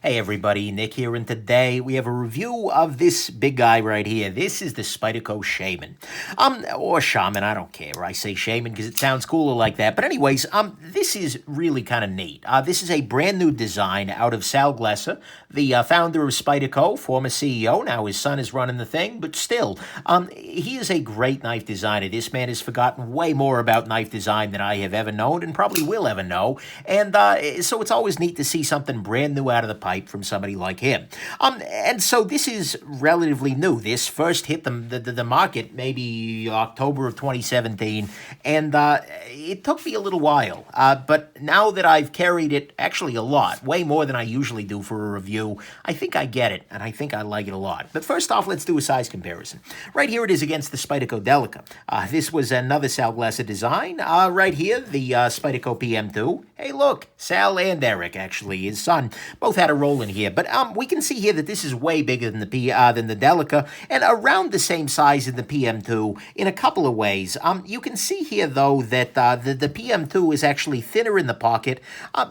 Hey everybody, Nick here, and today we have a review of this big guy right here. This is the Spyderco Shaman. Or Shaman, I don't care. I say Shaman because it sounds cooler like that. But anyways, this is really kind of neat. This is a brand new design out of Sal Glesser, the founder of Spyderco, former CEO. Now his son is running the thing, but still, he is a great knife designer. This man has forgotten way more about knife design than I have ever known and probably will ever know. And so it's always neat to see something brand new out of the pipe from somebody like him. And so this is relatively new. This first hit the market maybe October of 2017, and it took me a little while. But now that I've carried it actually a lot, way more than I usually do for a review, I think I get it, and I think I like it a lot. But first off, let's do a size comparison. Right here it is against the Spyderco Delica. This was another Sal Glesser design. Right here, the Spyderco PM2. Hey, look, Sal and Eric, actually, his son, both had a role in here. But we can see here that this is way bigger than the Delica, and around the same size in the PM2 in a couple of ways. You can see here, though, that the PM2 is actually thinner in the pocket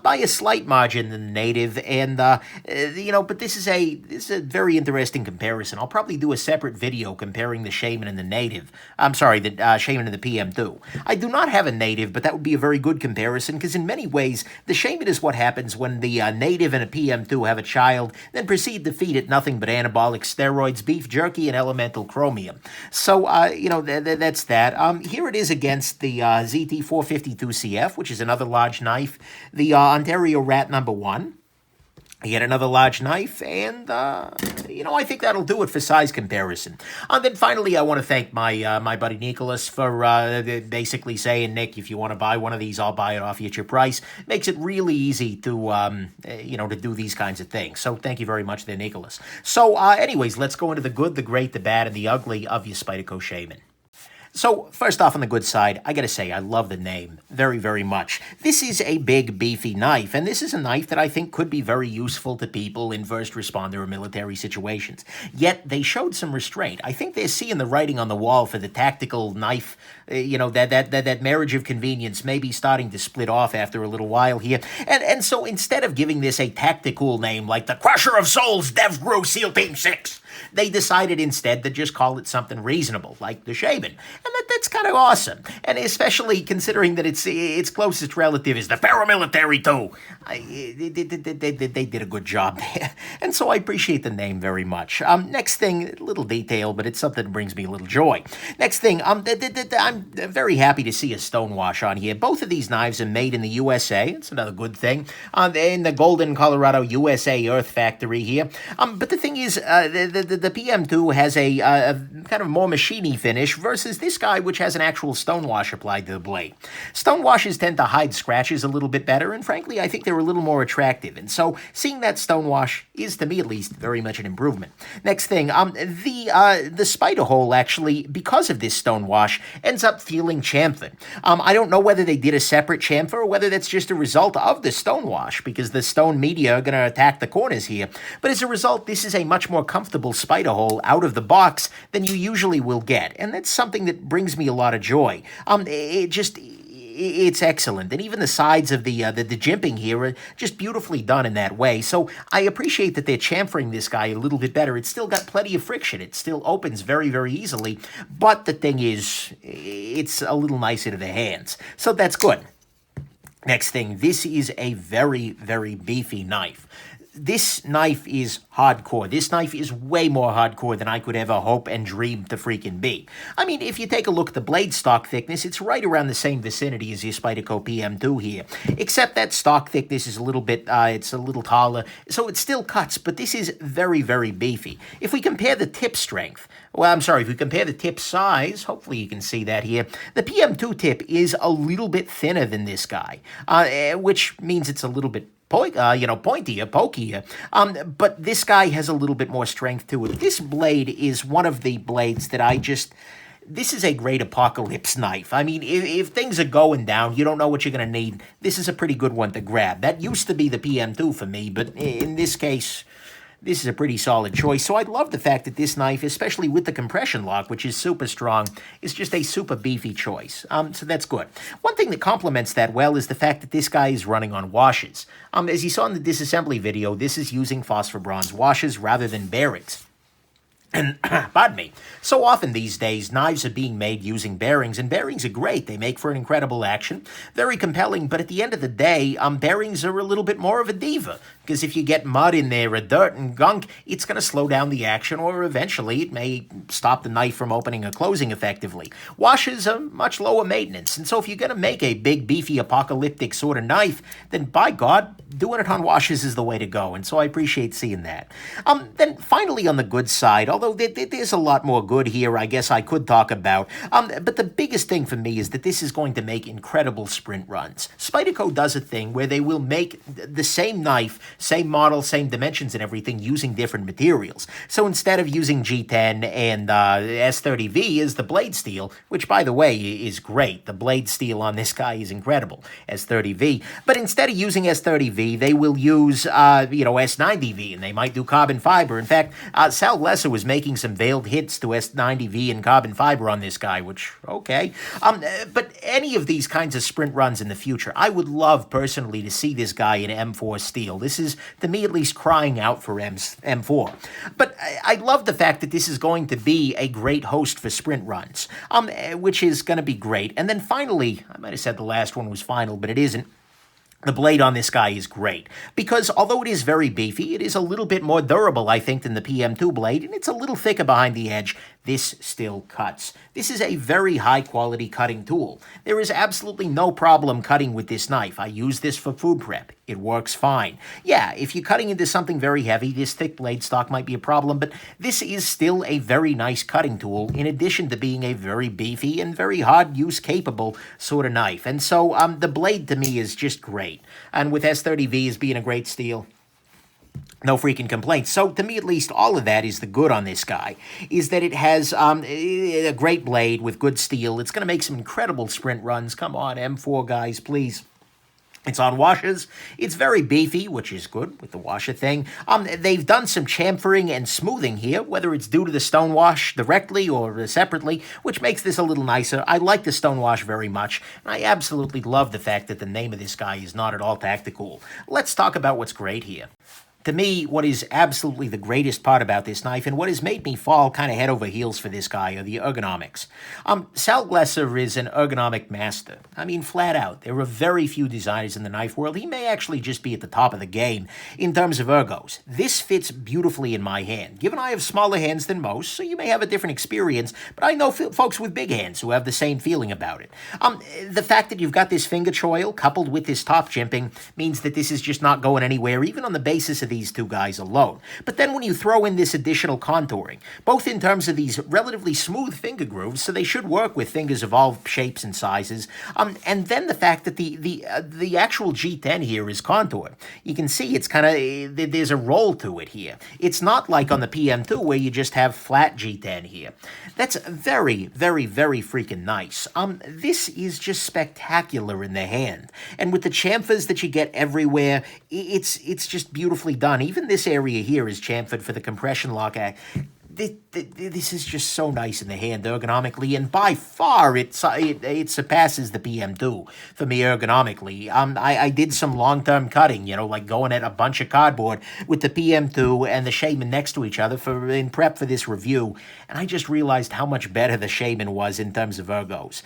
by a slight margin than the native, and but this is a very interesting comparison. I'll probably do a separate video comparing the Shaman and the native. I'm sorry, the Shaman and the PM2. I do not have a native, but that would be a very good comparison because in many ways the Shaman is what happens when the native and a PM2 have a child, then proceed to feed it nothing but anabolic steroids, beef jerky, and elemental chromium. So, that's that. Here it is against the ZT452CF, which is another large knife, the Ontario Rat number 1. Yet another large knife, and, I think that'll do it for size comparison. Then finally, I want to thank my buddy Nicholas for basically saying, Nick, if you want to buy one of these, I'll buy it off you at your price. Makes it really easy to, to do these kinds of things. So thank you very much there, Nicholas. So anyways, let's go into the good, the great, the bad, and the ugly of your Spyderco Shaman. So, first off, on the good side, I gotta say, I love the name very, very much. This is a big, beefy knife, and this is a knife that I think could be very useful to people in first responder or military situations. Yet, they showed some restraint. I think they're seeing the writing on the wall for the tactical knife, that marriage of convenience may be starting to split off after a little while here. And so, instead of giving this a tactical name like the Crusher of Souls DevGru SEAL Team 6, they decided instead to just call it something reasonable, like the Shaman. And that's kind of awesome. And especially considering that its closest relative is the paramilitary too. They did a good job there. And so I appreciate the name very much. Next thing, a little detail, but it's something that brings me a little joy. Next thing, I'm very happy to see a stonewash on here. Both of these knives are made in the USA. It's another good thing. In the Golden, Colorado, USA Earth Factory here. But the thing is, the PM2 has a kind of more machiny finish versus this guy, which has an actual stonewash applied to the blade. Stonewashes tend to hide scratches a little bit better, and frankly, I think they're a little more attractive. And so, seeing that stonewash is, to me at least, very much an improvement. Next thing, the spider hole actually, because of this stonewash, ends up feeling chamfered. I don't know whether they did a separate chamfer or whether that's just a result of the stonewash, because the stone media are going to attack the corners here. But as a result, this is a much more comfortable spider hole out of the box than you usually will get, and that's something that brings me a lot of joy. It's excellent, and even the sides of the jimping here are just beautifully done in that way. So I appreciate that they're chamfering this guy a little bit better. It's still got plenty of friction. It still opens very, very easily, but the thing is, it's a little nicer to the hands. So that's good. Next thing, this is a very, very beefy knife. This knife is hardcore. This knife is way more hardcore than I could ever hope and dream to freaking be. I mean, if you take a look at the blade stock thickness, it's right around the same vicinity as your Spyderco PM2 here, except that stock thickness is a little bit, it's a little taller, so it still cuts, but this is very, very beefy. If we compare the tip strength, if we compare the tip size, hopefully you can see that here, the PM2 tip is a little bit thinner than this guy, which means it's a little bit pokier, but this guy has a little bit more strength to it. This blade is one of the blades that this is a great apocalypse knife. I mean, if things are going down, you don't know what you're going to need, this is a pretty good one to grab. That used to be the PM2 for me, but in this case, this is a pretty solid choice. So I love the fact that this knife, especially with the compression lock, which is super strong, is just a super beefy choice. So that's good. One thing that complements that well is the fact that this guy is running on washers. As you saw in the disassembly video, this is using phosphor bronze washers rather than bearings. And, pardon me, so often these days, knives are being made using bearings, and bearings are great. They make for an incredible action, very compelling, but at the end of the day, bearings are a little bit more of a diva, because if you get mud in there or dirt and gunk, it's going to slow down the action, or eventually it may stop the knife from opening or closing effectively. Washers are much lower maintenance, and so if you're going to make a big, beefy, apocalyptic sort of knife, then by God, doing it on washers is the way to go, and so I appreciate seeing that. Then finally on the good side, although there's a lot more good here I guess I could talk about, but the biggest thing for me is that this is going to make incredible sprint runs. Spyderco does a thing where they will make the same knife, same model, same dimensions and everything using different materials. So instead of using G10 and S30V as the blade steel, which by the way is great, the blade steel on this guy is incredible, S30V, but instead of using S30V, they will use, S90V, and they might do carbon fiber. In fact, Sal Glesser was making some veiled hits to S90V and carbon fiber on this guy, which, okay. But any of these kinds of sprint runs in the future, I would love personally to see this guy in M4 steel. This is, to me at least, crying out for M4. But I love the fact that this is going to be a great host for sprint runs, which is going to be great. And then finally, I might have said the last one was final, but it isn't. The blade on this guy is great, because although it is very beefy, it is a little bit more durable, I think, than the PM2 blade, and it's a little thicker behind the edge. This still cuts. This is a very high-quality cutting tool. There is absolutely no problem cutting with this knife. I use this for food prep. It works fine. Yeah, if you're cutting into something very heavy, this thick blade stock might be a problem, but this is still a very nice cutting tool, in addition to being a very beefy and very hard-use capable sort of knife. And so the blade, to me, is just great. And with S30V as being a great steel, no freaking complaints. So, to me at least, all of that is the good on this guy, is that it has a great blade with good steel. It's going to make some incredible sprint runs. Come on, M4 guys, please. It's on washers. It's very beefy, which is good with the washer thing. They've done some chamfering and smoothing here, whether it's due to the stone wash directly or separately, which makes this a little nicer. I like the stone wash very much, and I absolutely love the fact that the name of this guy is not at all tactical. Let's talk about what's great here. To me, what is absolutely the greatest part about this knife, and what has made me fall kind of head over heels for this guy, are the ergonomics. Sal Glesser is an ergonomic master. I mean, flat out. There are very few designers in the knife world. He may actually just be at the top of the game in terms of ergos. This fits beautifully in my hand. Given I have smaller hands than most, so you may have a different experience, but I know folks with big hands who have the same feeling about it. The fact that you've got this finger choil coupled with this top jimping means that this is just not going anywhere, even on the basis of these two guys alone. But then when you throw in this additional contouring, both in terms of these relatively smooth finger grooves, so they should work with fingers of all shapes and sizes, and then the fact that the actual G10 here is contoured. You can see it's kind of, there's a roll to it here. It's not like on the PM2 where you just have flat G10 here. That's very, very, very freaking nice. This is just spectacular in the hand. And with the chamfers that you get everywhere, it's just beautifully done. Even this area here is chamfered for the compression lock. This is just so nice in the hand ergonomically, and by far it surpasses the PM2 for me ergonomically. I did some long-term cutting, like going at a bunch of cardboard with the PM2 and the Shaman next to each other in prep for this review, and I just realized how much better the Shaman was in terms of ergos.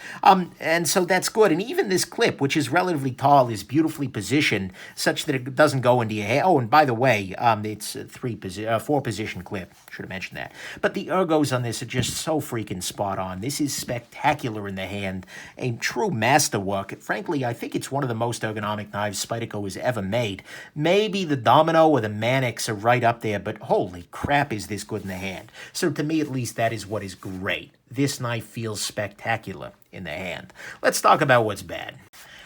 And so that's good. And even this clip, which is relatively tall, is beautifully positioned such that it doesn't go into your hair. Oh, and by the way, it's a 4-position clip. Should have mentioned that. But the ergos on this are just so freaking spot on. This is spectacular in the hand, a true masterwork. Frankly, I think it's one of the most ergonomic knives Spyderco has ever made. Maybe the Domino or the Mannix are right up there, but holy crap is this good in the hand. So to me, at least, that is what is great. This knife feels spectacular in the hand. Let's talk about what's bad.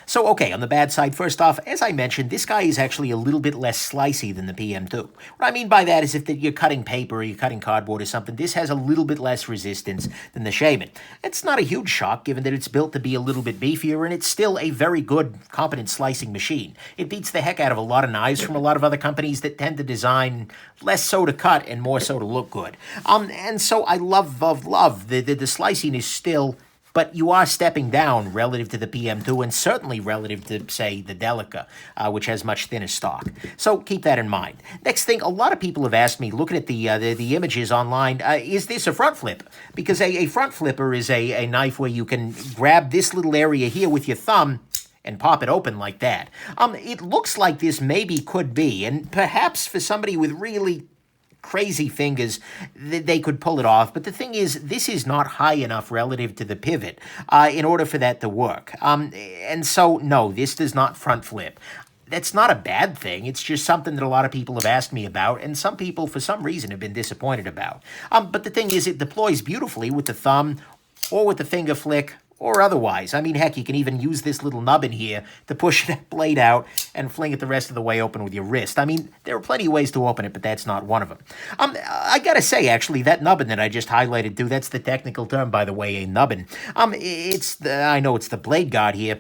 So, okay, on the bad side, first off, as I mentioned, this guy is actually a little bit less slicey than the PM2. What I mean by that is if you're cutting paper or you're cutting cardboard or something, this has a little bit less resistance than the Shaman. It's not a huge shock, given that it's built to be a little bit beefier, and it's still a very good, competent slicing machine. It beats the heck out of a lot of knives from a lot of other companies that tend to design less so to cut and more so to look good. And so I love the slicing is still, but you are stepping down relative to the PM2 and certainly relative to, say, the Delica, which has much thinner stock. So keep that in mind. Next thing, a lot of people have asked me, looking at the images online, is this a front flip? Because a front flipper is a knife where you can grab this little area here with your thumb and pop it open like that. It looks like this maybe could be, and perhaps for somebody with really crazy fingers, they could pull it off. But the thing is, this is not high enough relative to the pivot in order for that to work. And so, no, this does not front flip. That's not a bad thing. It's just something that a lot of people have asked me about, and some people, for some reason, have been disappointed about. But the thing is, it deploys beautifully with the thumb or with the finger flick, or otherwise. I mean, heck, you can even use this little nubbin here to push that blade out and fling it the rest of the way open with your wrist. I mean, there are plenty of ways to open it, but that's not one of them. I gotta say, actually, that nubbin that I just highlighted, too, that's the technical term, by the way, a nubbin. I know it's the blade guard here,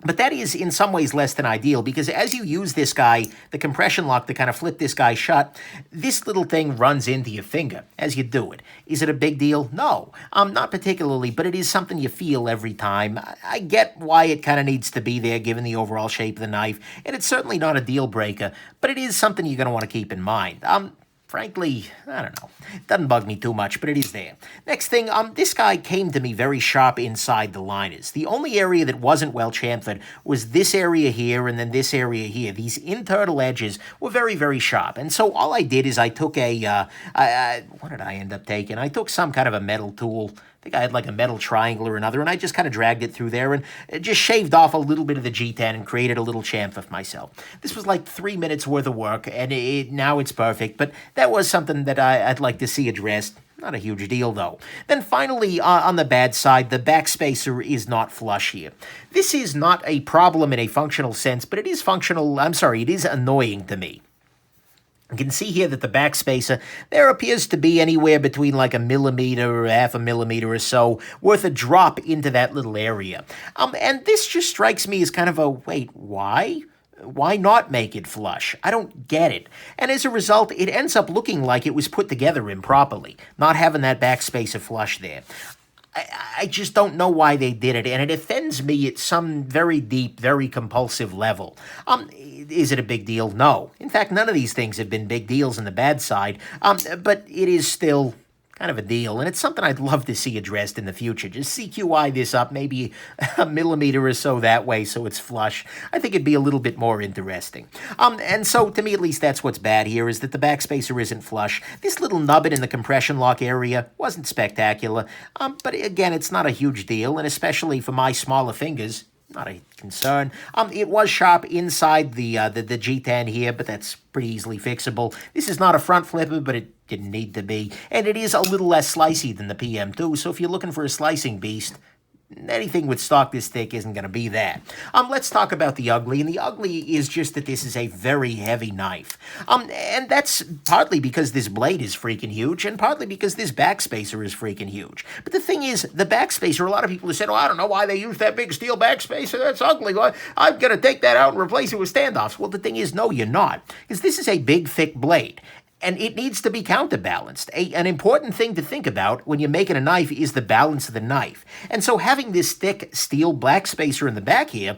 but that is in some ways less than ideal, because as you use this guy, the compression lock to kind of flip this guy shut, this little thing runs into your finger as you do it. Is it a big deal? No, not particularly, but it is something you feel every time. I get why it kind of needs to be there given the overall shape of the knife, and it's certainly not a deal breaker, but it is something you're going to want to keep in mind. Frankly, I don't know. It doesn't bug me too much, but it is there. Next thing, this guy came to me very sharp inside the liners. The only area that wasn't well chamfered was this area here and then this area here. These internal edges were very, very sharp. And so all I did is I took what did I end up taking? I took some kind of a metal tool. I think I had like a metal triangle or another, and I just kind of dragged it through there and just shaved off a little bit of the G10 and created a little chamfer for myself. This was like 3 minutes worth of work, and now it's perfect, but that was something that I'd like to see addressed. Not a huge deal, though. Then finally, on the bad side, the backspacer is not flush here. This is not a problem in a functional sense, but it is it is annoying to me. You can see here that the backspacer, there appears to be anywhere between like a millimeter or half a millimeter or so worth of drop into that little area. And this just strikes me as kind of a, wait, why? Why not make it flush? I don't get it. And as a result, it ends up looking like it was put together improperly, not having that backspacer flush there. I just don't know why they did it, and it offends me at some very deep, very compulsive level. Is it a big deal? No. In fact, none of these things have been big deals on the bad side, but it is still kind of a deal, and it's something I'd love to see addressed in the future. Just CQI this up maybe a millimeter or so that way so it's flush. I think it'd be a little bit more interesting. And so, to me at least, that's what's bad here, is that the backspacer isn't flush. This little nubbin in the compression lock area wasn't spectacular, but again, it's not a huge deal, and especially for my smaller fingers, not a concern. It was sharp inside the G10 here, but that's pretty easily fixable. This is not a front flipper, but it didn't need to be. And it is a little less slicey than the PM2, so if you're looking for a slicing beast, anything with stock this thick isn't going to be that. Let's talk about the ugly, and the ugly is just that this is a very heavy knife. And that's partly because this blade is freaking huge, and partly because this backspacer is freaking huge. But the thing is, the backspacer, a lot of people have said, oh, I don't know why they use that big steel backspacer, that's ugly. I'm going to take that out and replace it with standoffs. Well, the thing is, no, you're not, because this is a big, thick blade. And it needs to be counterbalanced. An important thing to think about when you're making a knife is the balance of the knife. And so having this thick steel backspacer in the back here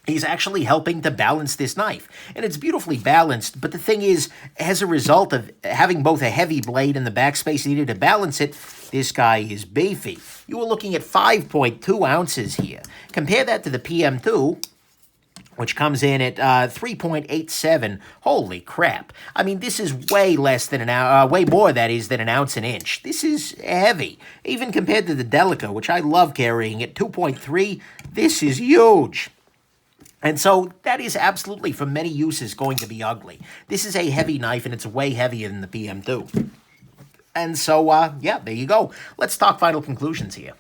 is actually helping to balance this knife. And it's beautifully balanced, but the thing is, as a result of having both a heavy blade and the backspace needed to balance it, this guy is beefy. You were looking at 5.2 ounces here. Compare that to the PM2, which comes in at 3.87. Holy crap. I mean, this is way less than way more, that is, than an ounce an inch. This is heavy. Even compared to the Delica, which I love carrying at 2.3, this is huge. And so that is absolutely, for many uses, going to be ugly. This is a heavy knife, and it's way heavier than the PM2. And so, yeah, there you go. Let's talk final conclusions here.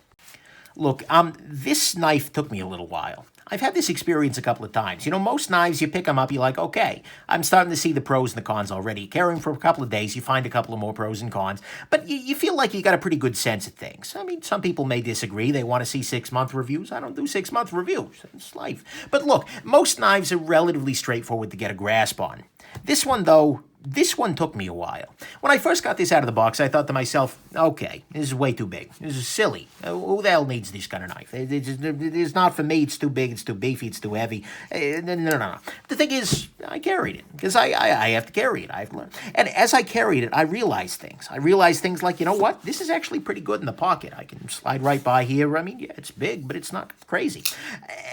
Look, this knife took me a little while. I've had this experience a couple of times. You know, most knives, you pick them up, you're like, okay, I'm starting to see the pros and the cons already. Carrying for a couple of days, you find a couple of more pros and cons, but you feel like you got a pretty good sense of things. I mean, some people may disagree. They want to see 6-month reviews. I don't do 6-month reviews. It's life. But look, most knives are relatively straightforward to get a grasp on. This one, though, this one took me a while. When I first got this out of the box, I thought to myself, okay, this is way too big. This is silly. Who the hell needs this kind of knife? It's not for me. It's too big. It's too beefy. It's too heavy. No. The thing is, I carried it because I have to carry it. I have to learn. And as I carried it, I realized things. I realized things like, you know what? This is actually pretty good in the pocket. I can slide right by here. I mean, yeah, it's big, but it's not crazy.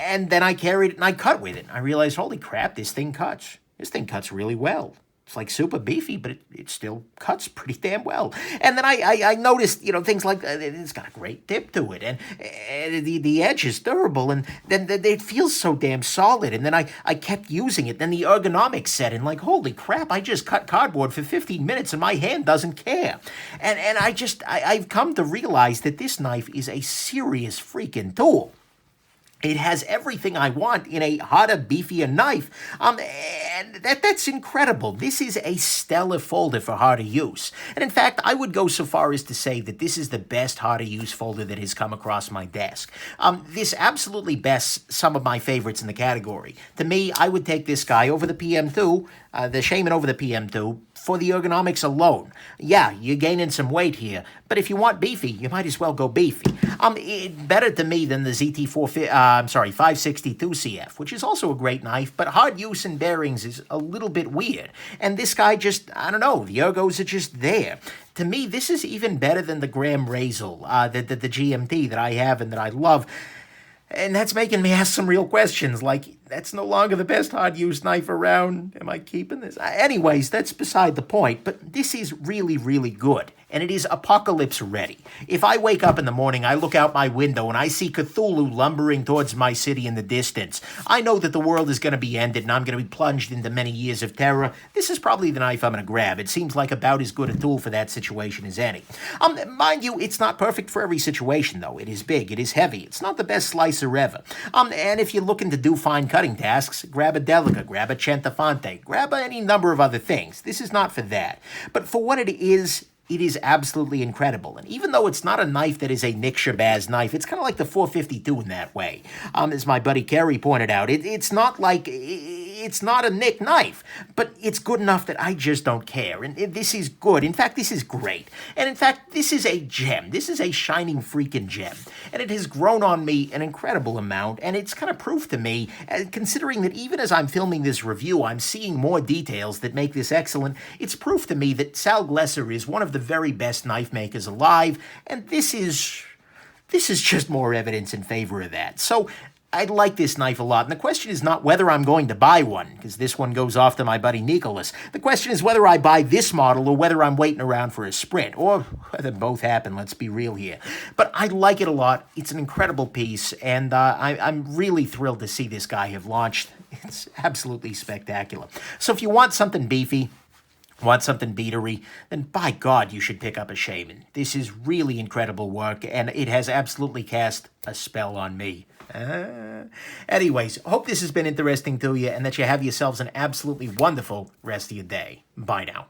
And then I carried it and I cut with it. I realized, holy crap, this thing cuts. This thing cuts really well. It's like super beefy, but it still cuts pretty damn well. And then I noticed, you know, things like it's got a great tip to it, and the edge is durable, and then it feels so damn solid. And then I kept using it. Then the ergonomics set in, like, holy crap, I just cut cardboard for 15 minutes, and my hand doesn't care. And I've come to realize that this knife is a serious freaking tool. It has everything I want in a hotter, beefier knife, and that's incredible. This is a stellar folder for harder use. And in fact, I would go so far as to say that this is the best harder use folder that has come across my desk. This absolutely bests some of my favorites in the category. To me, I would take this guy over the PM2, the Shaman over the PM2, for the ergonomics alone. Yeah, you're gaining some weight here, but if you want beefy, you might as well go beefy. Better to me than the ZT 562 CF, which is also a great knife, but hard use and bearings is a little bit weird. And this guy just, I don't know, the ergos are just there. To me, this is even better than the Graham Razel, the GMT that I have and that I love. And that's making me ask some real questions, like, that's no longer the best hard-use knife around. Am I keeping this? Anyways, that's beside the point, but this is really, really good, and it is apocalypse ready. If I wake up in the morning, I look out my window, and I see Cthulhu lumbering towards my city in the distance, I know that the world is going to be ended, and I'm going to be plunged into many years of terror. This is probably the knife I'm going to grab. It seems like about as good a tool for that situation as any. Mind you, it's not perfect for every situation, though. It is big. It is heavy. It's not the best slicer ever. And if you're looking to do fine cutting tasks, grab a Delica, grab a Centofonte, grab any number of other things. This is not for that. But for what it is absolutely incredible. And even though it's not a knife that is a Nick Shabazz knife, it's kind of like the 452 in that way. As my buddy Kerry pointed out, it's not like... It's not a Nick knife, but it's good enough that I just don't care. And this is good. In fact, this is great. And in fact, this is a gem. This is a shining freaking gem. And it has grown on me an incredible amount. And it's kind of proof to me, considering that even as I'm filming this review, I'm seeing more details that make this excellent. It's proof to me that Sal Glesser is one of the very best knife makers alive. And this is just more evidence in favor of that. So I like this knife a lot, and the question is not whether I'm going to buy one, because this one goes off to my buddy Nicholas. The question is whether I buy this model or whether I'm waiting around for a Sprint, or whether both happen, let's be real here. But I like it a lot. It's an incredible piece, and I'm really thrilled to see this guy have launched. It's absolutely spectacular. So if you want something beefy, want something beatery, then by God, you should pick up a Shaman. This is really incredible work, and it has absolutely cast a spell on me. Anyways, hope this has been interesting to you and that you have yourselves an absolutely wonderful rest of your day. Bye now.